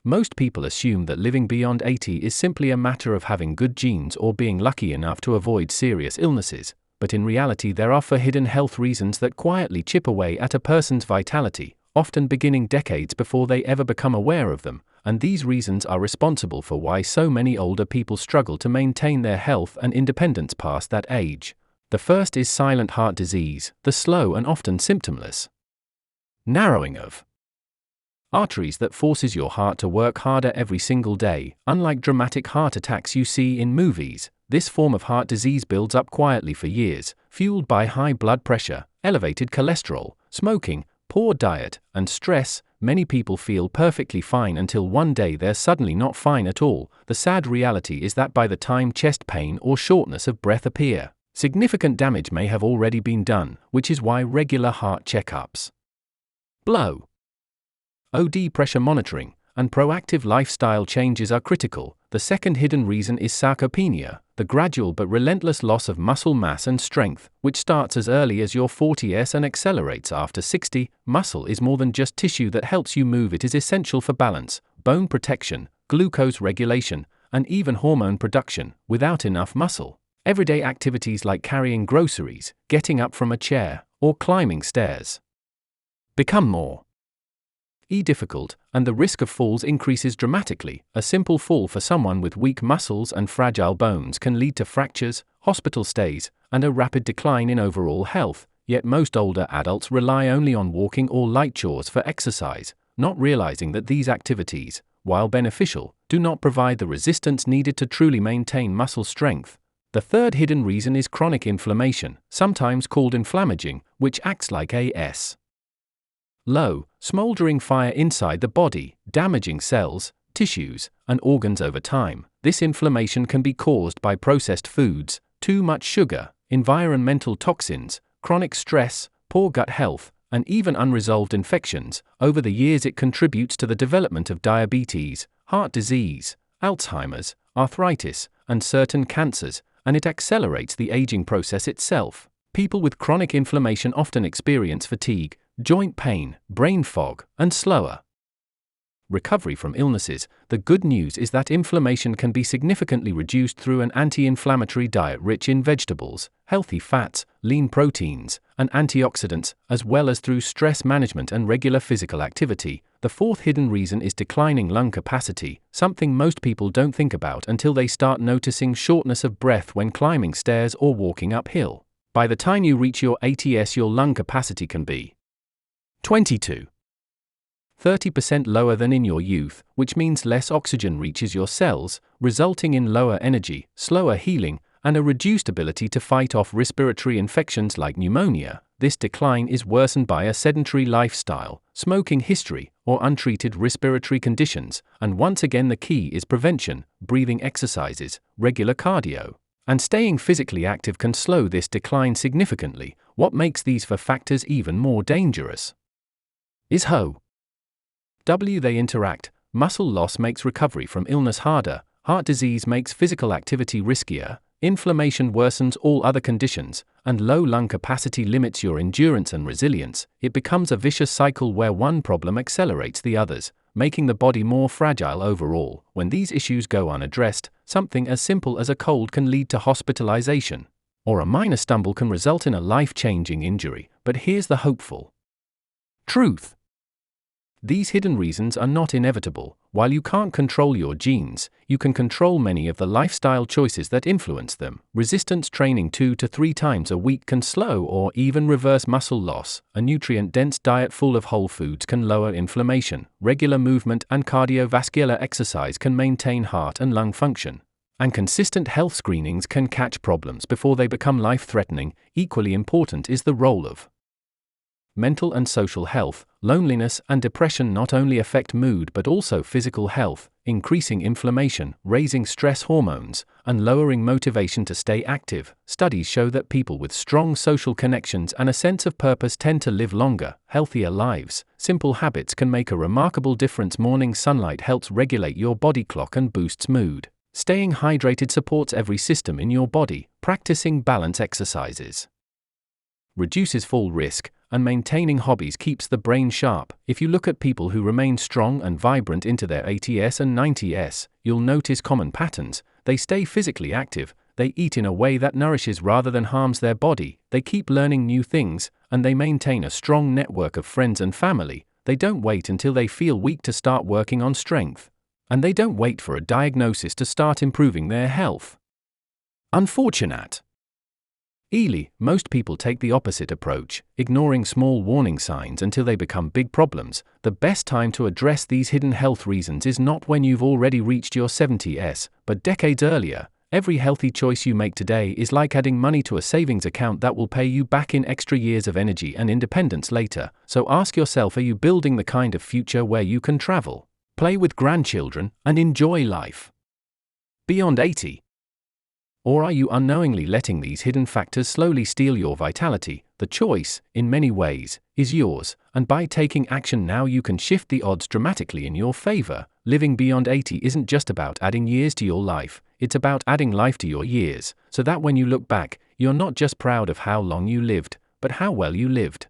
Most people assume that living beyond 80 is simply a matter of having good genes or being lucky enough to avoid serious illnesses, but in reality there are hidden health reasons that quietly chip away at a person's vitality, often beginning decades before they ever become aware of them, and these reasons are responsible for why so many older people struggle to maintain their health and independence past that age. The first is silent heart disease, the slow and often symptomless narrowing of arteries that forces your heart to work harder every single day. Unlike dramatic heart attacks you see in movies, this form of heart disease builds up quietly for years, fueled by high blood pressure, elevated cholesterol, smoking, poor diet, and stress. Many people feel perfectly fine until one day they're suddenly not fine at all. The sad reality is that by the time chest pain or shortness of breath appear, significant damage may have already been done, which is why regular heart checkups, blood pressure monitoring, and proactive lifestyle changes are critical. The second hidden reason is sarcopenia, the gradual but relentless loss of muscle mass and strength, which starts as early as your 40s and accelerates after 60. Muscle is more than just tissue that helps you move. It is essential for balance, bone protection, glucose regulation, and even hormone production. Without enough muscle, everyday activities like carrying groceries, getting up from a chair, or climbing stairs become more difficult, and the risk of falls increases dramatically. A simple fall for someone with weak muscles and fragile bones can lead to fractures, hospital stays, and a rapid decline in overall health. Yet most older adults rely only on walking or light chores for exercise, not realizing that these activities, while beneficial, do not provide the resistance needed to truly maintain muscle strength. The third hidden reason is chronic inflammation, sometimes called inflammaging, which acts like a low, smoldering fire inside the body, damaging cells, tissues, and organs over time. This inflammation can be caused by processed foods, too much sugar, environmental toxins, chronic stress, poor gut health, and even unresolved infections. Over the years it contributes to the development of diabetes, heart disease, Alzheimer's, arthritis, and certain cancers, and it accelerates the aging process itself. People with chronic inflammation often experience fatigue, joint pain, brain fog, and slower recovery from illnesses. The good news is that inflammation can be significantly reduced through an anti-inflammatory diet rich in vegetables, healthy fats, lean proteins, and antioxidants, as well as through stress management and regular physical activity. The fourth hidden reason is declining lung capacity, something most people don't think about until they start noticing shortness of breath when climbing stairs or walking uphill. By the time you reach your 80s, your lung capacity can be 20–30% lower than in your youth, which means less oxygen reaches your cells, resulting in lower energy, slower healing, and a reduced ability to fight off respiratory infections like pneumonia. This decline is worsened by a sedentary lifestyle, smoking history, or untreated respiratory conditions, and once again the key is prevention. Breathing exercises, regular cardio, and staying physically active can slow this decline significantly. What makes these four factors even more dangerous is how they interact. Muscle loss makes recovery from illness harder, heart disease makes physical activity riskier, inflammation worsens all other conditions, and low lung capacity limits your endurance and resilience. It becomes a vicious cycle where one problem accelerates the others, making the body more fragile overall. When these issues go unaddressed, something as simple as a cold can lead to hospitalization, or a minor stumble can result in a life-changing injury. But here's the hopeful truth. These hidden reasons are not inevitable. While you can't control your genes, you can control many of the lifestyle choices that influence them. Resistance training 2 to 3 times a week can slow or even reverse muscle loss. A nutrient-dense diet full of whole foods can lower inflammation. Regular movement and cardiovascular exercise can maintain heart and lung function. And consistent health screenings can catch problems before they become life-threatening. Equally important is the role of mental and social health. Loneliness and depression not only affect mood but also physical health, increasing inflammation, raising stress hormones, and lowering motivation to stay active. Studies show that people with strong social connections and a sense of purpose tend to live longer, healthier lives. Simple habits can make a remarkable difference. Morning sunlight helps regulate your body clock and boosts mood. Staying hydrated supports every system in your body. Practicing balance exercises reduces fall risk, and maintaining hobbies keeps the brain sharp. If you look at people who remain strong and vibrant into their 80s and 90s, you'll notice common patterns. They stay physically active, they eat in a way that nourishes rather than harms their body, they keep learning new things, and they maintain a strong network of friends and family. They don't wait until they feel weak to start working on strength. And they don't wait for a diagnosis to start improving their health. Unfortunate. Most people take the opposite approach, ignoring small warning signs until they become big problems. The best time to address these hidden health reasons is not when you've already reached your 70s, but decades earlier. Every healthy choice you make today is like adding money to a savings account that will pay you back in extra years of energy and independence later. So ask yourself, are you building the kind of future where you can travel, play with grandchildren, and enjoy life beyond 80? Or are you unknowingly letting these hidden factors slowly steal your vitality? The choice, in many ways, is yours, and by taking action now you can shift the odds dramatically in your favor. Living beyond 80 isn't just about adding years to your life, it's about adding life to your years, so that when you look back, you're not just proud of how long you lived, but how well you lived.